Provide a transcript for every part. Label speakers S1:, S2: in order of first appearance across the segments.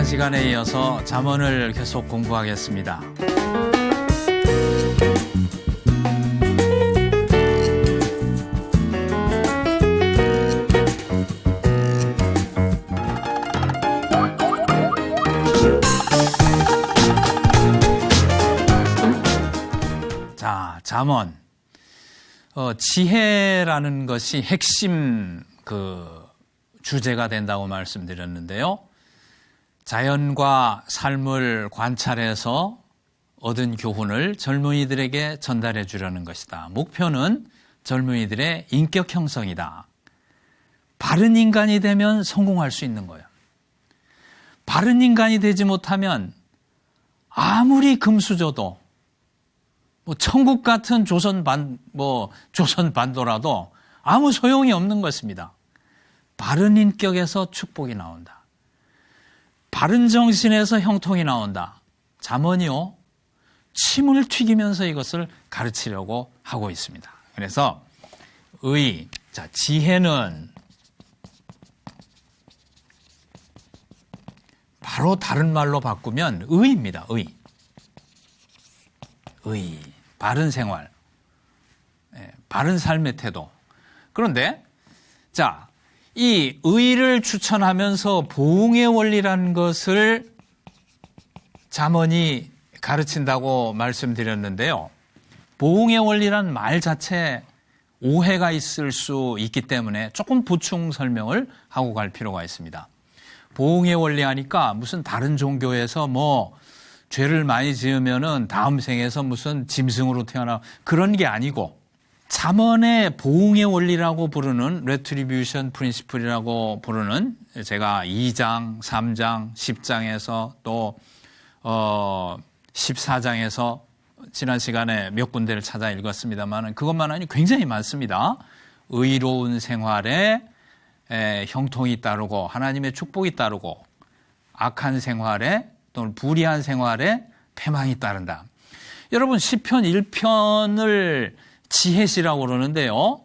S1: 시간에 이어서 잠언을 계속 공부하겠습니다. 자, 잠언. 지혜라는 것이 핵심 주제가 된다고 말씀드렸는데요. 자연과 삶을 관찰해서 얻은 교훈을 젊은이들에게 전달해 주려는 것이다. 목표는 젊은이들의 인격 형성이다. 바른 인간이 되면 성공할 수 있는 거예요. 바른 인간이 되지 못하면 아무리 금수저도 천국 같은 조선반도라도 아무 소용이 없는 것입니다. 바른 인격에서 축복이 나온다. 바른 정신에서 형통이 나온다. 잠언이요, 침을 튀기면서 이것을 가르치려고 하고 있습니다. 그래서 지혜는 바로 다른 말로 바꾸면 의입니다. 의, 바른 생활, 바른 삶의 태도. 그런데 이 의를 추천하면서 보응의 원리라는 것을 잠언이 가르친다고 말씀드렸는데요. 보응의 원리란 말 자체에 오해가 있을 수 있기 때문에 조금 보충 설명을 하고 갈 필요가 있습니다. 보응의 원리 하니까 무슨 다른 종교에서 죄를 많이 지으면은 다음 생에서 무슨 짐승으로 태어나 그런 게 아니고, 잠언의 보응의 원리라고 부르는 retribution principle이라고 부르는, 제가 2장, 3장, 10장에서 또 14장에서 지난 시간에 몇 군데를 찾아 읽었습니다만 그것만 아니 굉장히 많습니다. 의로운 생활에 형통이 따르고 하나님의 축복이 따르고, 악한 생활에 또는 불의한 생활에 패망이 따른다. 여러분, 시편 1편을 지혜시라고 그러는데요.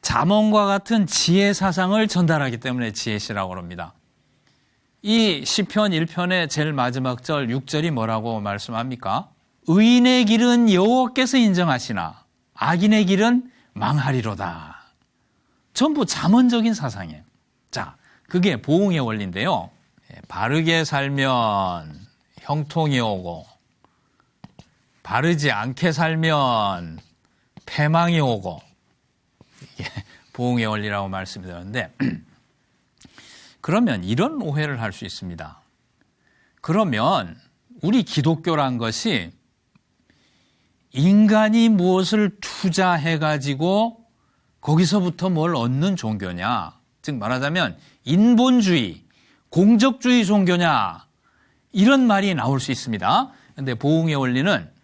S1: 잠언과 같은 지혜 사상을 전달하기 때문에 지혜시라고 그럽니다. 이 시편 1편의 제일 마지막 절 6절이 뭐라고 말씀합니까? 의인의 길은 여호와께서 인정하시나 악인의 길은 망하리로다. 전부 잠언적인 사상이에요. 그게 보응의 원리인데요. 바르게 살면 형통이 오고, 바르지 않게 살면 패망이 오고, 이게 보응의 원리라고 말씀드렸는데, 그러면 이런 오해를 할 수 있습니다. 그러면 우리 기독교란 것이 인간이 무엇을 투자해가지고 거기서부터 뭘 얻는 종교냐, 즉 말하자면 인본주의, 공적주의 종교냐, 이런 말이 나올 수 있습니다. 그런데 보응의 원리는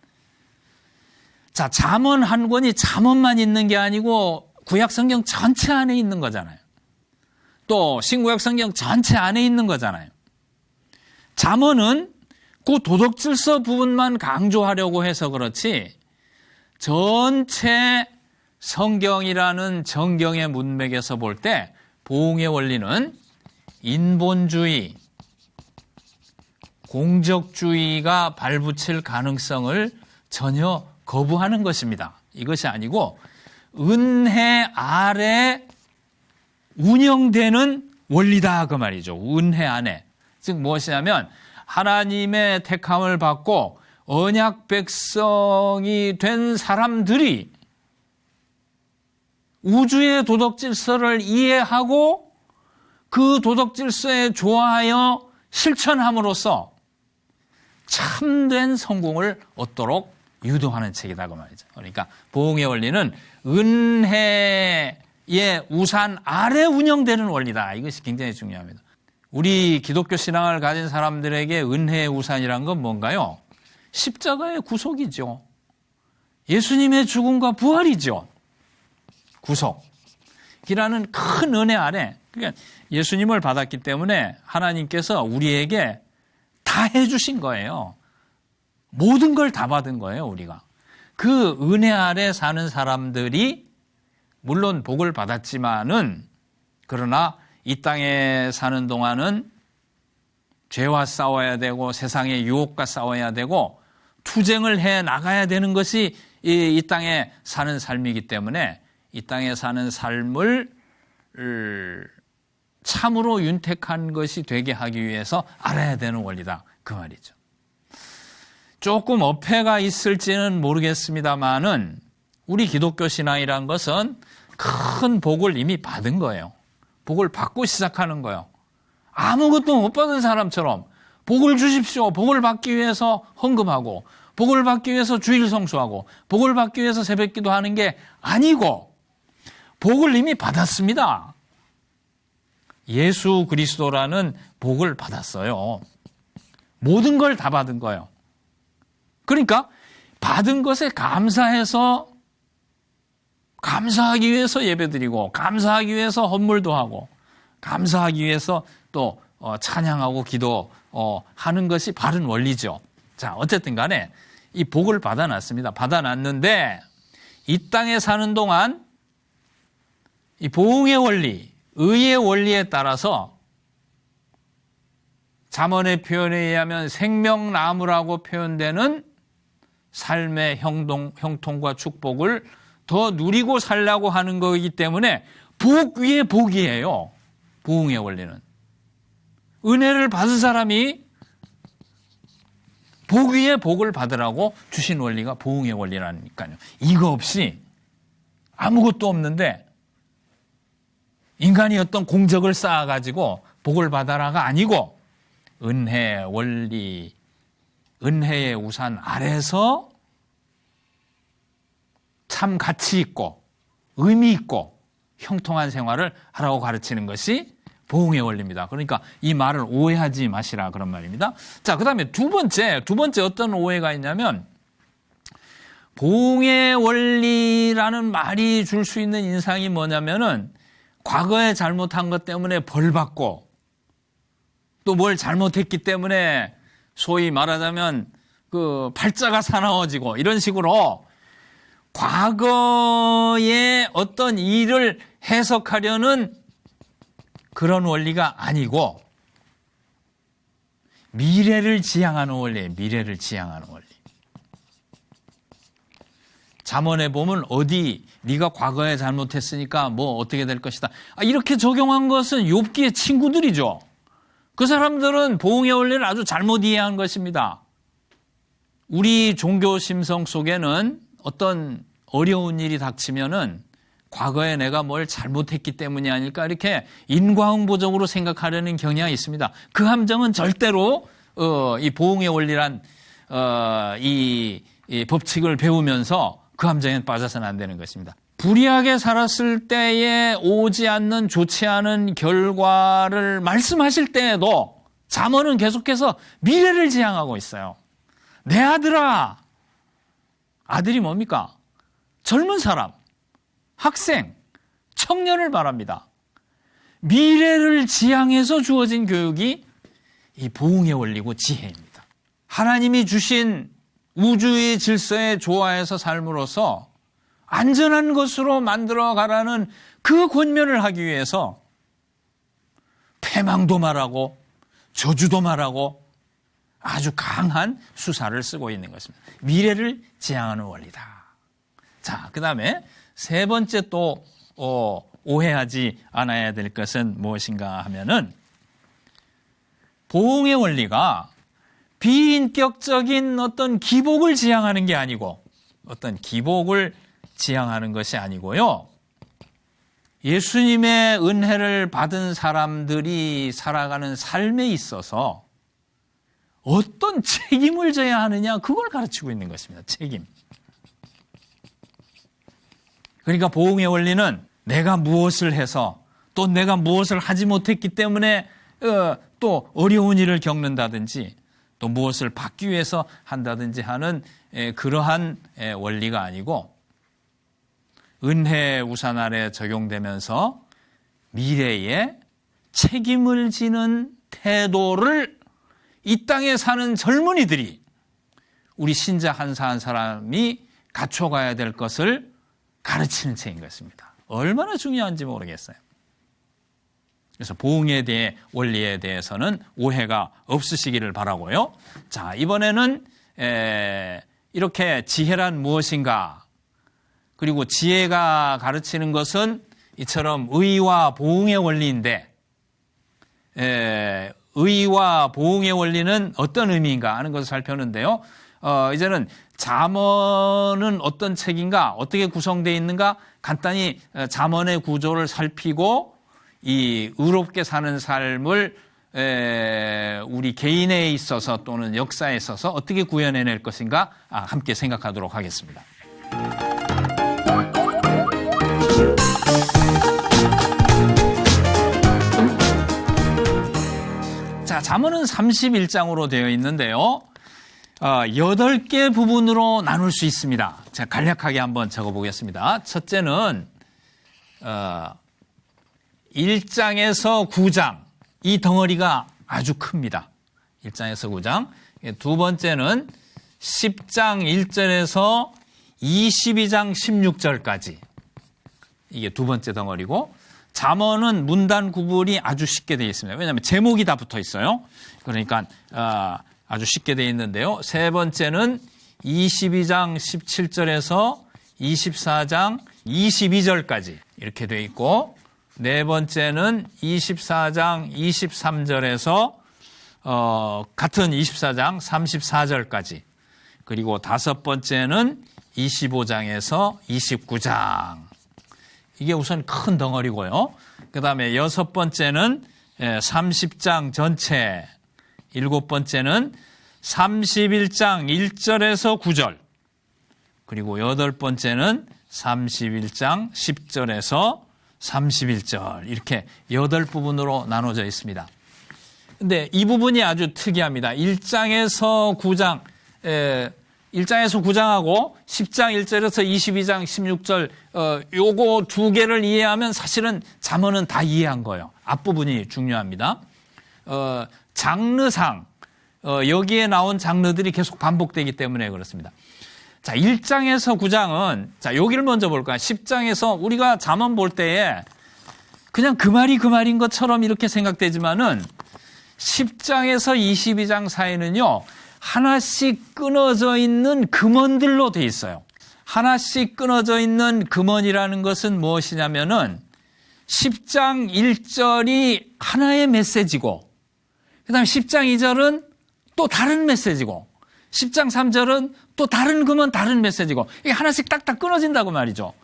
S1: 잠언 한 권이 잠언만 있는 게 아니고 구약성경 전체 안에 있는 거잖아요. 또 신구약성경 전체 안에 있는 거잖아요. 잠언은 그 도덕질서 부분만 강조하려고 해서 그렇지, 전체 성경이라는 정경의 문맥에서 볼 때 보응의 원리는 인본주의, 공적주의가 발붙일 가능성을 전혀 거부하는 것입니다. 이것이 아니고 은혜 아래 운영되는 원리다, 그 말이죠. 은혜 안에. 즉 무엇이냐면 하나님의 택함을 받고 언약 백성이 된 사람들이 우주의 도덕 질서를 이해하고 그 도덕 질서에 좋아하여 실천함으로써 참된 성공을 얻도록 유도하는 책이다, 그 말이죠. 그러니까 보응의 원리는 은혜의 우산 아래 운영되는 원리다. 이것이 굉장히 중요합니다. 우리 기독교 신앙을 가진 사람들에게 은혜의 우산이란 건 뭔가요? 십자가의 구속이죠. 예수님의 죽음과 부활이죠. 구속이라는 큰 은혜 아래, 그러니까 예수님을 받았기 때문에 하나님께서 우리에게 다 해주신 거예요. 모든 걸 다 받은 거예요, 우리가. 그 은혜 아래 사는 사람들이 물론 복을 받았지만은, 그러나 이 땅에 사는 동안은 죄와 싸워야 되고 세상의 유혹과 싸워야 되고 투쟁을 해 나가야 되는 것이 이 땅에 사는 삶이기 때문에 이 땅에 사는 삶을 참으로 윤택한 것이 되게 하기 위해서 알아야 되는 원리다. 그 말이죠. 조금 어폐가 있을지는 모르겠습니다만은 우리 기독교 신앙이란 것은 큰 복을 이미 받은 거예요. 복을 받고 시작하는 거예요. 아무것도 못 받은 사람처럼 복을 주십시오. 복을 받기 위해서 헌금하고 복을 받기 위해서 주일 성수하고 복을 받기 위해서 새벽기도 하는 게 아니고 복을 이미 받았습니다. 예수 그리스도라는 복을 받았어요. 모든 걸 다 받은 거예요. 그러니까 받은 것에 감사해서 감사하기 위해서 예배드리고 감사하기 위해서 헌물도 하고 감사하기 위해서 또 찬양하고 기도하는 것이 바른 원리죠. 자, 어쨌든 간에 이 복을 받아놨습니다. 받아놨는데 이 땅에 사는 동안 이 보응의 원리, 의의 원리에 따라서 잠언의 표현에 의하면 생명나무라고 표현되는 삶의 형통과 축복을 더 누리고 살려고 하는 거이기 때문에 복 위에 복이에요. 보응의 원리는. 은혜를 받은 사람이 복 위에 복을 받으라고 주신 원리가 보응의 원리라니까요. 이거 없이 아무것도 없는데 인간이 어떤 공적을 쌓아가지고 복을 받아라가 아니고 은혜 원리, 은혜의 우산 아래서 참 가치 있고 의미 있고 형통한 생활을 하라고 가르치는 것이 보응의 원리입니다. 그러니까 이 말을 오해하지 마시라 그런 말입니다. 자, 그 다음에 두 번째 어떤 오해가 있냐면 보응의 원리라는 말이 줄 수 있는 인상이 뭐냐면은 과거에 잘못한 것 때문에 벌 받고 또 뭘 잘못했기 때문에 소위 말하자면 그 팔자가 사나워지고 이런 식으로 과거의 어떤 일을 해석하려는 그런 원리가 아니고 미래를 지향하는 원리예요. 미래를 지향하는 원리. 잠언에 보면 어디 네가 과거에 잘못했으니까 뭐 어떻게 될 것이다. 이렇게 적용한 것은 욥기의 친구들이죠. 그 사람들은 보응의 원리를 아주 잘못 이해한 것입니다. 우리 종교 심성 속에는 어떤 어려운 일이 닥치면은 과거에 내가 뭘 잘못했기 때문이 아닐까 이렇게 인과응보적으로 생각하려는 경향이 있습니다. 그 함정은 절대로 이 보응의 원리란 이 법칙을 배우면서 그 함정에 빠져서는 안 되는 것입니다. 불의하게 살았을 때에 오지 않는 좋지 않은 결과를 말씀하실 때에도 잠언은 계속해서 미래를 지향하고 있어요. 내 아들아, 아들이 뭡니까? 젊은 사람, 학생, 청년을 말합니다. 미래를 지향해서 주어진 교육이 이 보응의 원리고 지혜입니다. 하나님이 주신 우주의 질서에 조화해서 삶으로써 안전한 것으로 만들어가라는 그 권면을 하기 위해서 패망도 말하고 저주도 말하고 아주 강한 수사를 쓰고 있는 것입니다. 미래를 지향하는 원리다. 자, 그 다음에 세 번째 또 오해하지 않아야 될 것은 무엇인가 하면은 보응의 원리가 비인격적인 어떤 기복을 지향하는 게 아니고 어떤 기복을 지향하는 것이 아니고요. 예수님의 은혜를 받은 사람들이 살아가는 삶에 있어서 어떤 책임을 져야 하느냐 그걸 가르치고 있는 것입니다. 책임. 그러니까 보응의 원리는 내가 무엇을 해서 또 내가 무엇을 하지 못했기 때문에 또 어려운 일을 겪는다든지 또 무엇을 받기 위해서 한다든지 하는 그러한 원리가 아니고 은혜의 우산 아래 적용되면서 미래에 책임을 지는 태도를 이 땅에 사는 젊은이들이 우리 신자 한 사람이 갖춰가야 될 것을 가르치는 책인 것입니다. 얼마나 중요한지 모르겠어요. 그래서 보응에 대해 원리에 대해서는 오해가 없으시기를 바라고요. 자, 이번에는 이렇게 지혜란 무엇인가? 그리고 지혜가 가르치는 것은 이처럼 의와 보응의 원리인데 의와 보응의 원리는 어떤 의미인가 하는 것을 살펴보는데요. 이제는 잠언은 어떤 책인가, 어떻게 구성되어 있는가 간단히 잠언의 구조를 살피고 이 의롭게 사는 삶을 우리 개인에 있어서 또는 역사에 있어서 어떻게 구현해낼 것인가 함께 생각하도록 하겠습니다. 자, 잠언은 31장으로 되어 있는데요. 8개 부분으로 나눌 수 있습니다. 제가 간략하게 한번 적어보겠습니다. 첫째는 1장에서 9장, 이 덩어리가 아주 큽니다. 1장에서 9장. 두 번째는 10장 1절에서 22장 16절까지. 이게 두 번째 덩어리고, 잠언은 문단 구분이 아주 쉽게 되어 있습니다. 왜냐하면 제목이 다 붙어 있어요. 그러니까 아주 쉽게 되어 있는데요. 세 번째는 22장 17절에서 24장 22절까지 이렇게 되어 있고, 네 번째는 24장 23절에서 같은 24장 34절까지, 그리고 다섯 번째는 25장에서 29장. 이게 우선 큰 덩어리고요. 그 다음에 여섯 번째는 30장 전체, 일곱 번째는 31장 1절에서 9절, 그리고 여덟 번째는 31장 10절에서 31절, 이렇게 8부분으로 나눠져 있습니다. 근데 이 부분이 아주 특이합니다. 1장에서 9장, 1장에서 9장하고 10장 1절에서 22장 16절, 요거 두 개를 이해하면 사실은 잠언은 다 이해한 거예요. 앞부분이 중요합니다. 장르상, 여기에 나온 장르들이 계속 반복되기 때문에 그렇습니다. 자, 1장에서 9장은, 자, 여기를 먼저 볼까요? 10장에서 우리가 잠언 볼 때에 그냥 그 말이 그 말인 것처럼 이렇게 생각되지만은 10장에서 22장 사이는요, 하나씩 끊어져 있는 금언들로 돼 있어요. 하나씩 끊어져 있는 금언이라는 것은 무엇이냐면은 10장 1절이 하나의 메시지고, 그 다음에 10장 2절은 또 다른 메시지고, 10장 3절은 또 다른 금언, 다른 메시지고, 이게 하나씩 딱딱 끊어진다고 말이죠.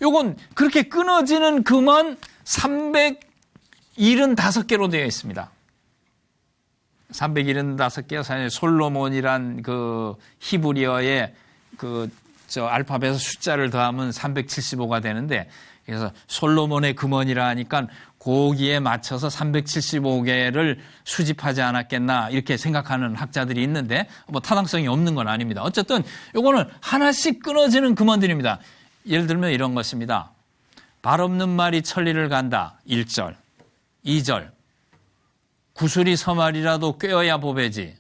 S1: 요건 그렇게 끊어지는 금언 375개로 되어 있습니다. 375개, 사실 솔로몬이란 그 히브리어의 알파벳 숫자를 더하면 375가 되는데, 그래서 솔로몬의 금언이라 하니까 거기에 맞춰서 375개를 수집하지 않았겠나 이렇게 생각하는 학자들이 있는데, 뭐 타당성이 없는 건 아닙니다. 어쨌든 이거는 하나씩 끊어지는 금언들입니다. 예를 들면 이런 것입니다. 발 없는 말이 천리를 간다. 1절, 2절. 구슬이 서말이라도 꿰어야 보배지.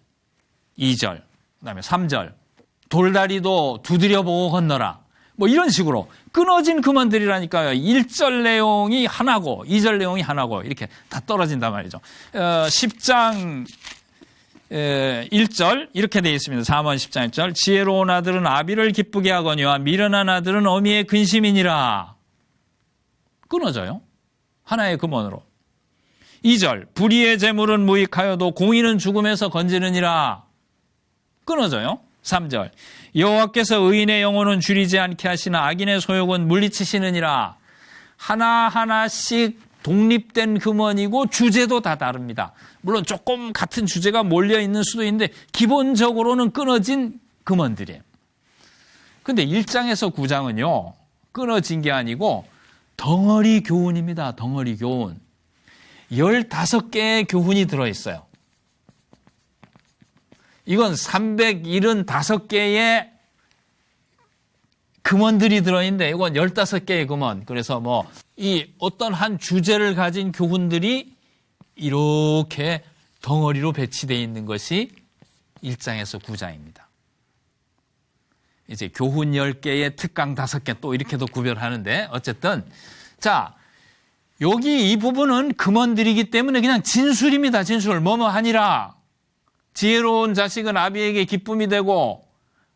S1: 2절. 그다음에 3절. 돌다리도 두드려보고 건너라. 뭐 이런 식으로 끊어진 금언들이라니까요. 1절 내용이 하나고 2절 내용이 하나고 이렇게 다 떨어진단 말이죠. 10장 1절 이렇게 되어 있습니다. 잠언 10장 1절. 지혜로운 아들은 아비를 기쁘게 하거니와 미련한 아들은 어미의 근심이니라. 끊어져요. 하나의 금언으로. 2절. 불의의 재물은 무익하여도 공의는 죽음에서 건지느니라. 끊어져요. 3절. 여호와께서 의인의 영혼은 줄이지 않게 하시나 악인의 소욕은 물리치시느니라. 하나하나씩 독립된 금언이고 주제도 다 다릅니다. 물론 조금 같은 주제가 몰려있는 수도 있는데 기본적으로는 끊어진 금언들이에요. 근데 1장에서 9장은요. 끊어진 게 아니고 덩어리 교훈입니다. 덩어리 교훈. 15개의 교훈이 들어있어요. 이건 375개의 금언들이 들어있는데 이건 15개의 금언. 그래서 이 어떤 한 주제를 가진 교훈들이 이렇게 덩어리로 배치되어 있는 것이 1장에서 9장입니다. 이제 교훈 10개의 특강 5개 또 이렇게도 구별하는데 어쨌든 자, 여기 이 부분은 금언들이기 때문에 그냥 진술입니다. 진술. 뭐뭐 하니라. 지혜로운 자식은 아비에게 기쁨이 되고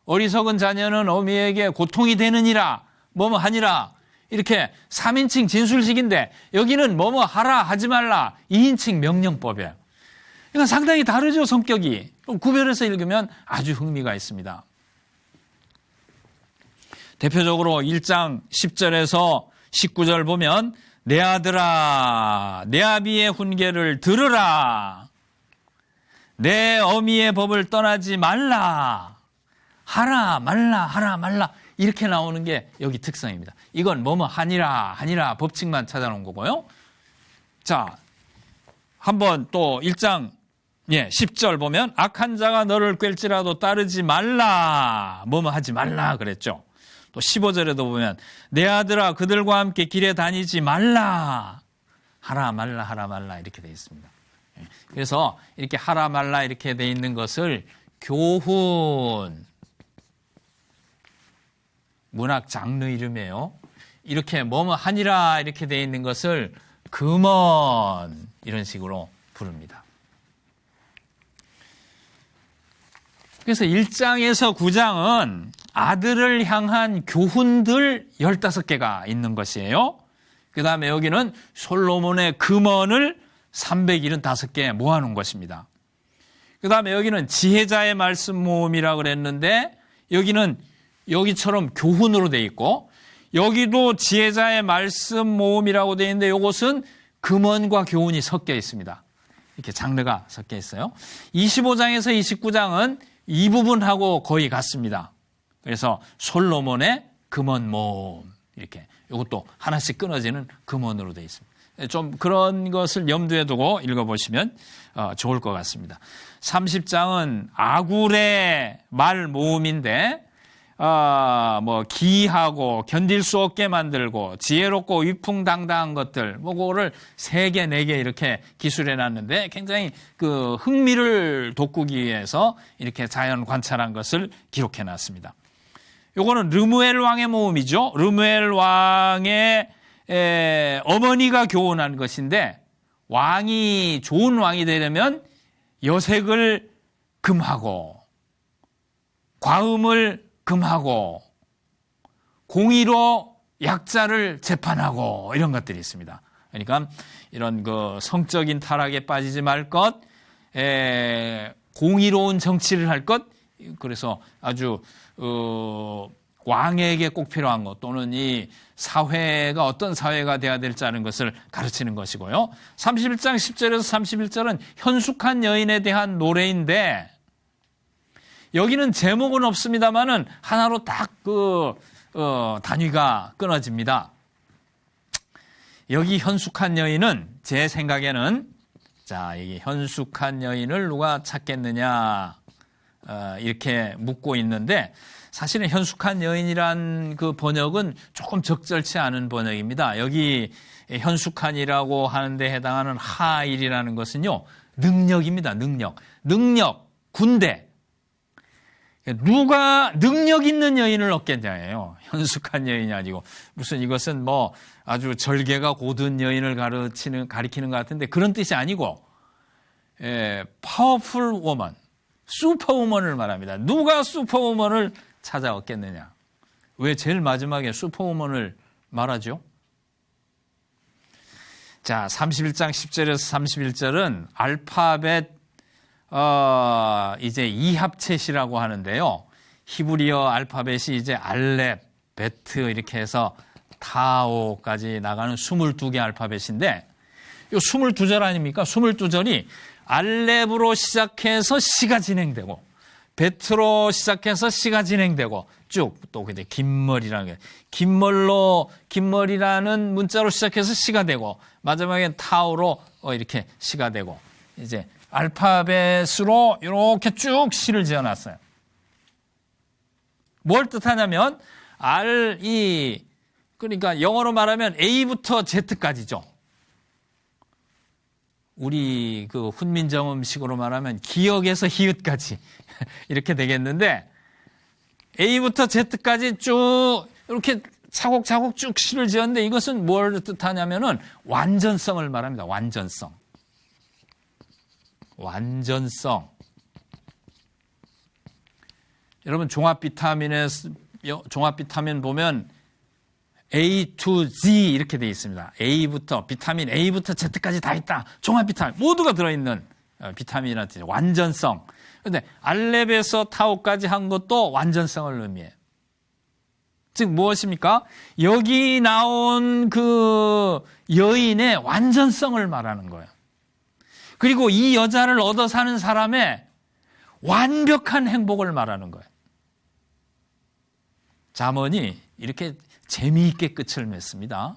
S1: 어리석은 자녀는 어미에게 고통이 되느니라. 뭐뭐 하니라. 이렇게 3인칭 진술식인데 여기는 뭐뭐 하라 하지 말라 2인칭 명령법이에요. 이건 상당히 다르죠, 성격이. 구별해서 읽으면 아주 흥미가 있습니다. 대표적으로 1장 10절에서 19절 보면 내 아들아 내 아비의 훈계를 들으라. 내 어미의 법을 떠나지 말라. 하라 말라 하라 말라 이렇게 나오는 게 여기 특성입니다. 이건 뭐뭐 하니라 법칙만 찾아놓은 거고요. 자, 한번 또 1장 10절 보면 악한 자가 너를 꿰일지라도 따르지 말라. 뭐뭐 하지 말라 그랬죠. 또 15절에도 보면 내 아들아 그들과 함께 길에 다니지 말라. 하라 말라 이렇게 되어 있습니다. 그래서 이렇게 하라 말라 이렇게 되어 있는 것을 교훈, 문학 장르 이름이에요. 이렇게 뭐뭐 하니라 이렇게 되어 있는 것을 금언 이런 식으로 부릅니다. 그래서 1장에서 9장은 아들을 향한 교훈들 15개가 있는 것이에요. 그 다음에 여기는 솔로몬의 금언을 375개 모아놓은 것입니다. 그 다음에 여기는 지혜자의 말씀 모음이라고 그랬는데 여기는 여기처럼 교훈으로 돼 있고 여기도 지혜자의 말씀 모음이라고 돼 있는데 이것은 금언과 교훈이 섞여 있습니다. 이렇게 장르가 섞여 있어요. 25장에서 29장은 이 부분하고 거의 같습니다. 그래서 솔로몬의 금언 모음 이렇게 이것도 하나씩 끊어지는 금언으로 되어 있습니다. 좀 그런 것을 염두에 두고 읽어보시면 좋을 것 같습니다. 30장은 아굴의 말 모음인데 기이하고 견딜 수 없게 만들고 지혜롭고 위풍당당한 것들 그거를 3개, 4개 이렇게 기술해 놨는데 굉장히 그 흥미를 돋구기 위해서 이렇게 자연 관찰한 것을 기록해 놨습니다. 요거는 르무엘 왕의 모음이죠. 르무엘 왕의 어머니가 교훈한 것인데 왕이 좋은 왕이 되려면 여색을 금하고 과음을 금하고 공의로 약자를 재판하고 이런 것들이 있습니다. 그러니까 이런 그 성적인 타락에 빠지지 말 것, 공의로운 정치를 할 것, 그래서 아주 왕에게 꼭 필요한 것 또는 이 사회가 어떤 사회가 돼야 될지 아는 것을 가르치는 것이고요. 31장 10절에서 31절은 현숙한 여인에 대한 노래인데 여기는 제목은 없습니다만은 하나로 딱 단위가 끊어집니다. 여기 현숙한 여인은 제 생각에는 이 현숙한 여인을 누가 찾겠느냐 이렇게 묻고 있는데 사실은 현숙한 여인이란 그 번역은 조금 적절치 않은 번역입니다. 여기 현숙한이라고 하는데 해당하는 하일이라는 것은요 능력입니다. 능력 군대. 누가 능력 있는 여인을 얻겠냐예요. 현숙한 여인이 아니고 무슨 이것은 뭐 아주 절개가 고든 여인을 가리키는 것 같은데 그런 뜻이 아니고 파워풀 워먼, 슈퍼우먼을 말합니다. 누가 슈퍼우먼을 찾아 얻겠느냐. 왜 제일 마지막에 슈퍼우먼을 말하죠? 자, 31장 10절에서 31절은 알파벳 이제 이합챗이라고 하는데요. 히브리어 알파벳이 이제 알렙, 베트 이렇게 해서 타오까지 나가는 22개 알파벳인데 이 22절 아닙니까? 22절이 알렙으로 시작해서 시가 진행되고 베트로 시작해서 시가 진행되고 쭉 또 근데 긴머리라는 게 긴머리라는 문자로 시작해서 시가 되고 마지막엔 타오로 이렇게 시가 되고 이제 알파벳으로 이렇게 쭉 시를 지어놨어요. 뭘 뜻하냐면 그러니까 영어로 말하면 A부터 Z까지죠. 우리 그 훈민정음식으로 말하면 기역에서 히읗까지 이렇게 되겠는데 A부터 Z까지 쭉 이렇게 차곡차곡 쭉 시를 지었는데 이것은 뭘 뜻하냐면은 완전성을 말합니다. 완전성. 여러분 종합 비타민 보면 A to Z 이렇게 되어 있습니다. 비타민 A부터 Z까지 다 있다. 종합 비타민 모두가 들어있는 비타민이라는 뜻이죠. 완전성. 그런데 알렙에서 타오까지 한 것도 완전성을 의미해요. 즉 무엇입니까? 여기 나온 그 여인의 완전성을 말하는 거예요. 그리고 이 여자를 얻어 사는 사람의 완벽한 행복을 말하는 거예요. 잠언이 이렇게 재미있게 끝을 맺습니다.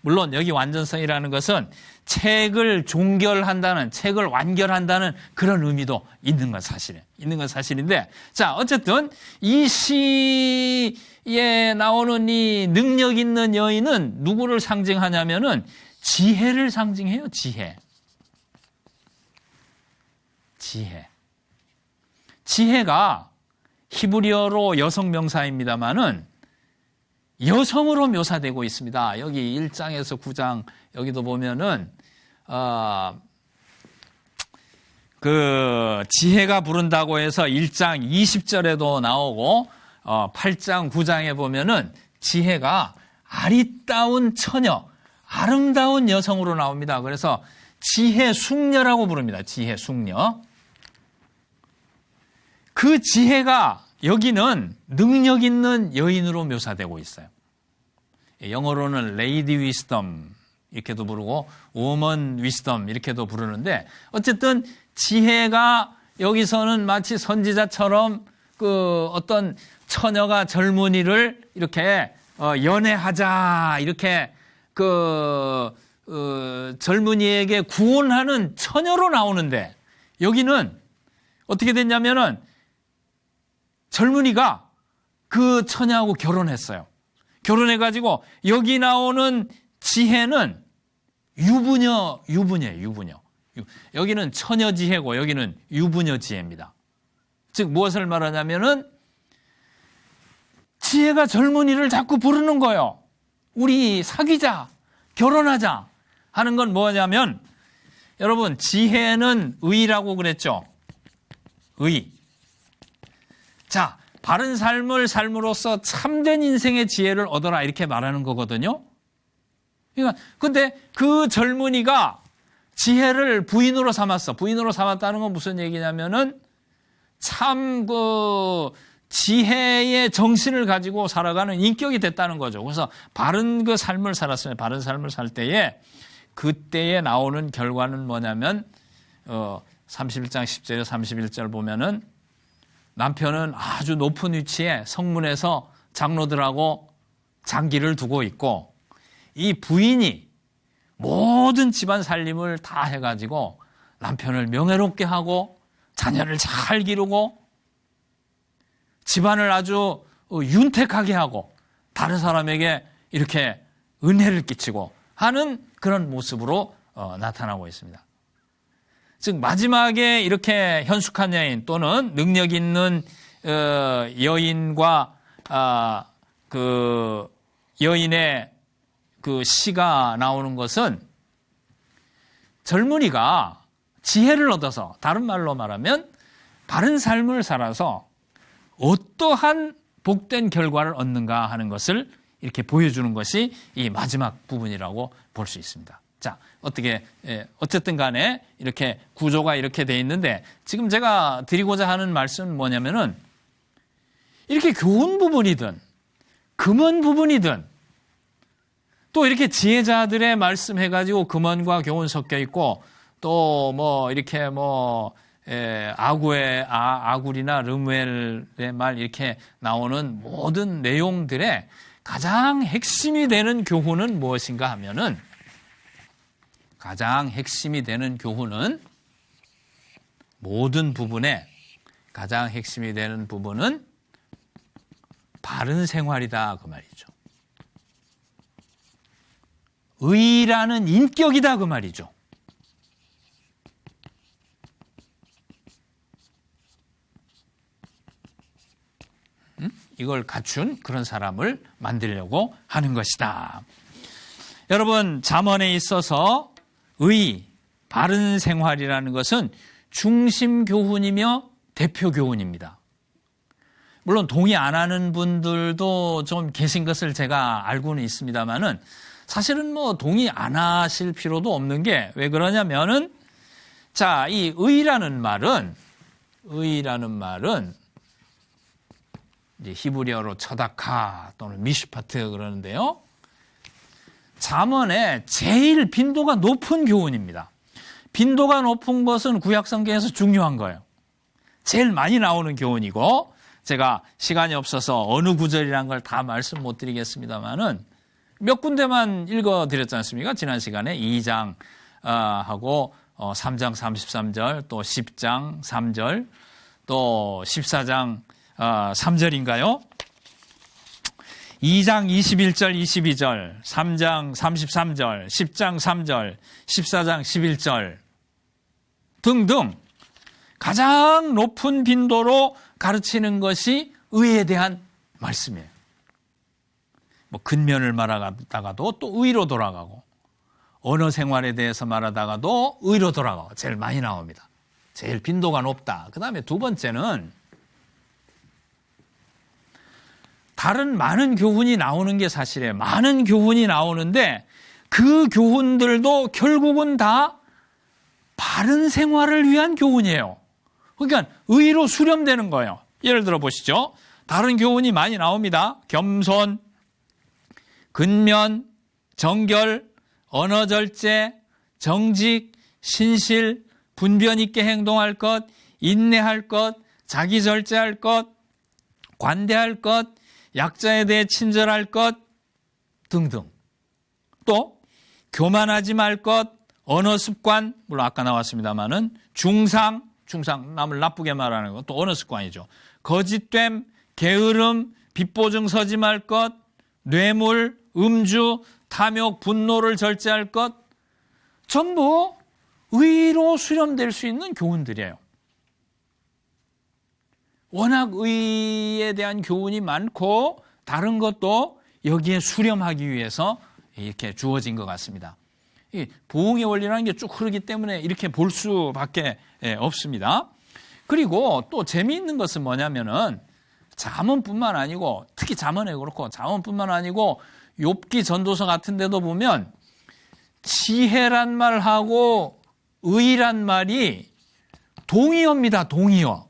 S1: 물론 여기 완전성이라는 것은 책을 종결한다는, 책을 완결한다는 그런 의미도 있는 건 사실이에요. 있는 건 사실인데, 자, 어쨌든 이 시에 나오는 이 능력 있는 여인은 누구를 상징하냐면은 지혜를 상징해요. 지혜가 히브리어로 여성 명사입니다만은 여성으로 묘사되고 있습니다. 여기 1장에서 9장 여기도 보면은 그 지혜가 부른다고 해서 1장 20절에도 나오고 8장 9장에 보면은 지혜가 아리따운 처녀, 아름다운 여성으로 나옵니다. 그래서 지혜 숙녀라고 부릅니다. 지혜 숙녀. 그 지혜가 여기는 능력 있는 여인으로 묘사되고 있어요. 영어로는 Lady Wisdom 이렇게도 부르고 Woman Wisdom 이렇게도 부르는데 어쨌든 지혜가 여기서는 마치 선지자처럼 그 어떤 처녀가 젊은이를 이렇게 연애하자 이렇게 젊은이에게 구원하는 처녀로 나오는데 여기는 어떻게 됐냐면은 젊은이가 그 처녀하고 결혼했어요. 결혼해가지고 여기 나오는 지혜는 유부녀예요. 여기는 처녀 지혜고 여기는 유부녀 지혜입니다. 즉 무엇을 말하냐면은 지혜가 젊은이를 자꾸 부르는 거예요. 우리 사귀자, 결혼하자 하는 건 뭐냐면 여러분 지혜는 의라고 그랬죠. 의. 자, 바른 삶을 삶으로써 참된 인생의 지혜를 얻어라 이렇게 말하는 거거든요. 그러니까 근데 그 젊은이가 지혜를 부인으로 삼았어. 부인으로 삼았다는 건 무슨 얘기냐면은 참 그 지혜의 정신을 가지고 살아가는 인격이 됐다는 거죠. 그래서 바른 그 삶을 살았어요. 바른 삶을 살 때에 그때에 나오는 결과는 뭐냐면 31장 10절에 31절 보면은 남편은 아주 높은 위치에 성문에서 장로들하고 장기를 두고 있고 이 부인이 모든 집안 살림을 다 해가지고 남편을 명예롭게 하고 자녀를 잘 기르고 집안을 아주 윤택하게 하고 다른 사람에게 이렇게 은혜를 끼치고 하는 그런 모습으로 나타나고 있습니다. 즉 마지막에 이렇게 현숙한 여인 또는 능력 있는 여인과 그 여인의 그 시가 나오는 것은 젊은이가 지혜를 얻어서 다른 말로 말하면 바른 삶을 살아서 어떠한 복된 결과를 얻는가 하는 것을 이렇게 보여주는 것이 이 마지막 부분이라고 볼 수 있습니다. 자, 어쨌든 간에 이렇게 구조가 이렇게 돼 있는데 지금 제가 드리고자 하는 말씀은 뭐냐면은 이렇게 교훈 부분이든 금언 부분이든 또 이렇게 지혜자들의 말씀 해가지고 금언과 교훈 섞여 있고 또 뭐 이렇게 아굴이나 르무엘의 말 이렇게 나오는 모든 내용들의 가장 핵심이 되는 교훈은 무엇인가 하면은 가장 핵심이 되는 교훈은 모든 부분에 가장 핵심이 되는 부분은 바른 생활이다 그 말이죠. 의라는 인격이다 그 말이죠. 이걸 갖춘 그런 사람을 만들려고 하는 것이다. 여러분, 잠언에 있어서 의, 바른 생활이라는 것은 중심 교훈이며 대표 교훈입니다. 물론 동의 안 하는 분들도 좀 계신 것을 제가 알고는 있습니다만은 사실은 뭐 동의 안 하실 필요도 없는 게 왜 그러냐면은 자, 이 의라는 말은 이제 히브리어로 처다카 또는 미슈파트 그러는데요. 잠언의 제일 빈도가 높은 교훈입니다. 빈도가 높은 것은 구약 성경에서 중요한 거예요. 제일 많이 나오는 교훈이고 제가 시간이 없어서 어느 구절이란 걸 다 말씀 못 드리겠습니다만은 몇 군데만 읽어드렸지 않습니까? 지난 시간에 2장 하고 3장 33절 또 10장 3절 또 14장 3절인가요? 2장 21절 22절 3장 33절 10장 3절 14장 11절 등등 가장 높은 빈도로 가르치는 것이 의에 대한 말씀이에요. 뭐 근면을 말하다가도 또 의로 돌아가고 언어 생활에 대해서 말하다가도 의로 돌아가고 제일 많이 나옵니다. 제일 빈도가 높다. 그 다음에 두 번째는 다른 많은 교훈이 나오는 게 사실이에요. 많은 교훈이 나오는데 그 교훈들도 결국은 다 바른 생활을 위한 교훈이에요. 그러니까 의로 수렴되는 거예요. 예를 들어 보시죠. 다른 교훈이 많이 나옵니다. 겸손, 근면, 정결, 언어절제, 정직, 신실, 분변 있게 행동할 것, 인내할 것, 자기 절제할 것, 관대할 것, 약자에 대해 친절할 것 등등. 또 교만하지 말 것, 언어 습관, 물론 아까 나왔습니다마는 중상, 남을 나쁘게 말하는 것, 또 언어 습관이죠. 거짓됨, 게으름, 빚보증 서지 말 것, 뇌물, 음주, 탐욕, 분노를 절제할 것, 전부 의로 수렴될 수 있는 교훈들이에요. 워낙 의에 대한 교훈이 많고 다른 것도 여기에 수렴하기 위해서 이렇게 주어진 것 같습니다. 이 보응의 원리라는 게 쭉 흐르기 때문에 이렇게 볼 수밖에 없습니다. 그리고 또 재미있는 것은 뭐냐면은 잠언뿐만 아니고 특히 잠언에 그렇고 잠언뿐만 아니고 욥기 전도서 같은 데도 보면 지혜란 말하고 의란 말이 동의어입니다. 동의어.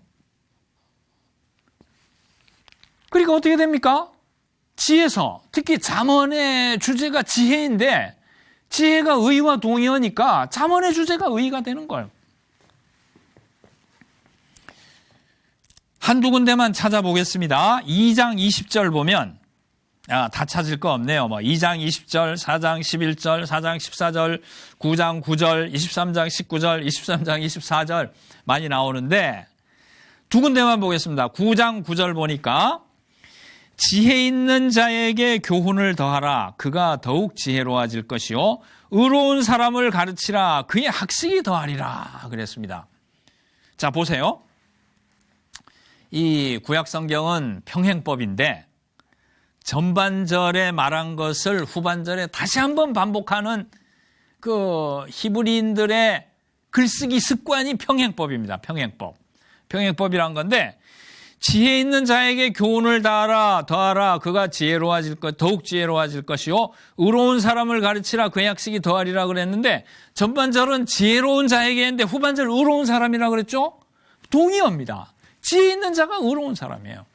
S1: 그러니까 어떻게 됩니까? 지혜서, 특히 잠언의 주제가 지혜인데 지혜가 의와 동의어니까 잠언의 주제가 의가 되는 거예요. 한두 군데만 찾아보겠습니다. 2장 20절 보면 다 찾을 거 없네요. 2장 20절, 4장 11절, 4장 14절, 9장 9절, 23장 19절, 23장 24절 많이 나오는데 두 군데만 보겠습니다. 9장 9절 보니까 지혜 있는 자에게 교훈을 더하라. 그가 더욱 지혜로워질 것이요. 의로운 사람을 가르치라. 그의 학식이 더하리라. 그랬습니다. 자, 보세요. 이 구약 성경은 평행법인데 전반절에 말한 것을 후반절에 다시 한번 반복하는 그 히브리인들의 글쓰기 습관이 평행법입니다. 평행법. 평행법이란 건데 지혜 있는 자에게 교훈을 더하라. 그가 지혜로워질 것, 더욱 지혜로워질 것이요. 의로운 사람을 가르치라. 그의 학식이 더하리라 그랬는데 전반절은 지혜로운 자에게 했는데 후반절 의로운 사람이라 그랬죠? 동의어입니다. 지혜 있는 자가 의로운 사람이에요.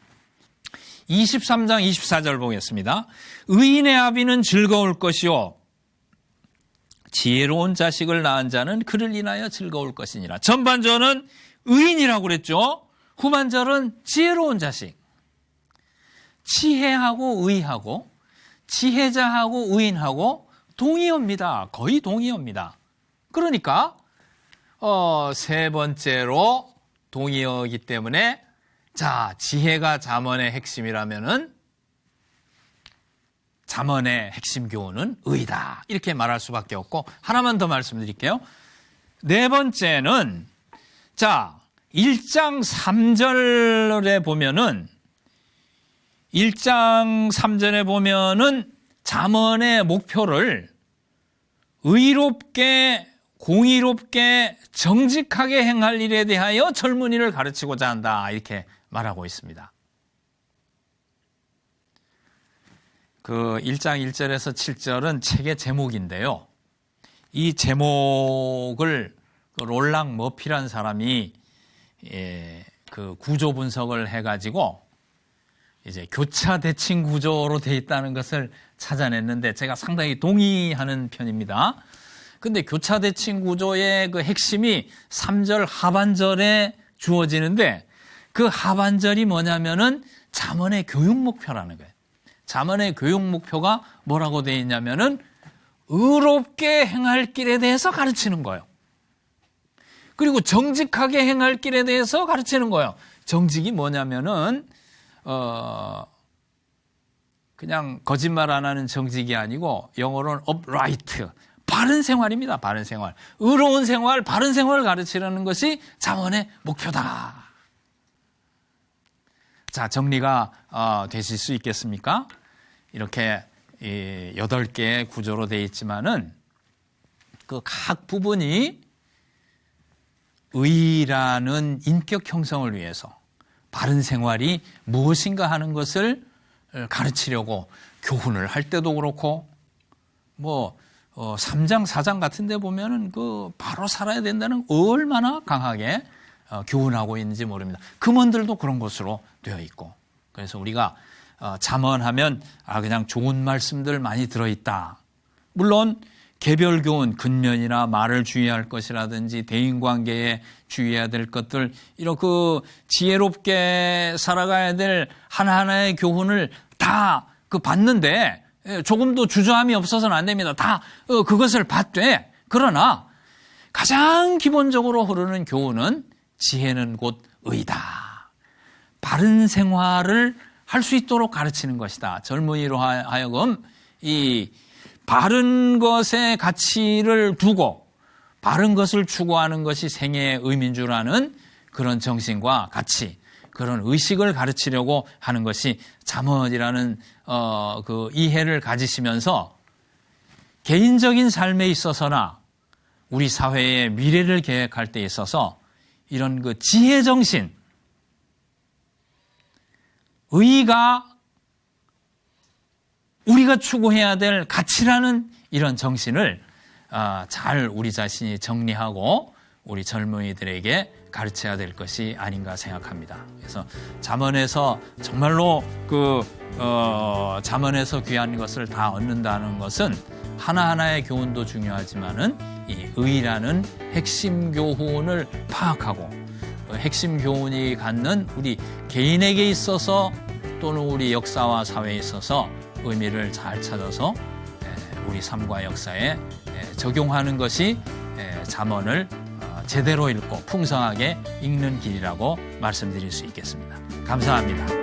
S1: 23장 24절 보겠습니다. 의인의 아비는 즐거울 것이요. 지혜로운 자식을 낳은 자는 그를 인하여 즐거울 것이니라. 전반절은 의인이라고 그랬죠. 후반절은 지혜로운 자식. 지혜하고 의하고 지혜자하고 의인하고 동의어입니다. 거의 동의어입니다. 그러니까 세 번째로 동의어이기 때문에 자, 지혜가 잠언의 핵심이라면은 잠언의 핵심 교훈은 의다. 이렇게 말할 수밖에 없고 하나만 더 말씀드릴게요. 네 번째는 자, 1장 3절에 보면은 1장 3절에 보면은 잠언의 목표를 의롭게, 공의롭게, 정직하게 행할 일에 대하여 젊은이를 가르치고자 한다, 이렇게 말하고 있습니다. 그 1장 1절에서 7절은 책의 제목인데요. 이 제목을 롤랑 머피라는 사람이 그 구조 분석을 해가지고 이제 교차 대칭 구조로 되어 있다는 것을 찾아냈는데 제가 상당히 동의하는 편입니다. 근데 교차 대칭 구조의 그 핵심이 3절 하반절에 주어지는데 그 하반절이 뭐냐면은 잠언의 교육 목표라는 거예요. 잠언의 교육 목표가 뭐라고 되어 있냐면은 의롭게 행할 길에 대해서 가르치는 거예요. 그리고 정직하게 행할 길에 대해서 가르치는 거예요. 정직이 뭐냐면은 그냥 거짓말 안 하는 정직이 아니고 영어로는 upright, 바른 생활입니다. 바른 생활, 의로운 생활, 바른 생활을 가르치려는 것이 잠언의 목표다. 자, 정리가 되실 수 있겠습니까? 이렇게 8개의 구조로 되어 있지만은 그 각 부분이 의라는 인격 형성을 위해서 바른 생활이 무엇인가 하는 것을 가르치려고 교훈을 할 때도 그렇고 3장, 4장 같은 데 보면은 그 바로 살아야 된다는 얼마나 강하게 교훈하고 있는지 모릅니다. 금언들도 그런 것으로 되어 있고. 그래서 우리가 잠언하면 그냥 좋은 말씀들 많이 들어있다. 물론 개별 교훈, 근면이나 말을 주의할 것이라든지 대인관계에 주의해야 될 것들, 이렇게 지혜롭게 살아가야 될 하나하나의 교훈을 다 받는데 조금도 주저함이 없어서는 안 됩니다. 다 그것을 받되, 그러나 가장 기본적으로 흐르는 교훈은 지혜는 곧 의다. 바른 생활을 할 수 있도록 가르치는 것이다. 젊은이로 하여금 이 바른 것의 가치를 두고 바른 것을 추구하는 것이 생애의 의미인 줄 아는 그런 정신과 가치, 그런 의식을 가르치려고 하는 것이 잠언이라는 그 이해를 가지시면서 개인적인 삶에 있어서나 우리 사회의 미래를 계획할 때 있어서 이런 그 지혜 정신, 의가 우리가 추구해야 될 가치라는 이런 정신을 잘 우리 자신이 정리하고 우리 젊은이들에게 가르쳐야 될 것이 아닌가 생각합니다. 그래서 잠언에서 정말로 잠언에서 귀한 것을 다 얻는다는 것은 하나하나의 교훈도 중요하지만은 이 의라는 핵심 교훈을 파악하고 핵심 교훈이 갖는 우리 개인에게 있어서 또는 우리 역사와 사회에 있어서 의미를 잘 찾아서 우리 삶과 역사에 적용하는 것이 잠언을 제대로 읽고 풍성하게 읽는 길이라고 말씀드릴 수 있겠습니다. 감사합니다.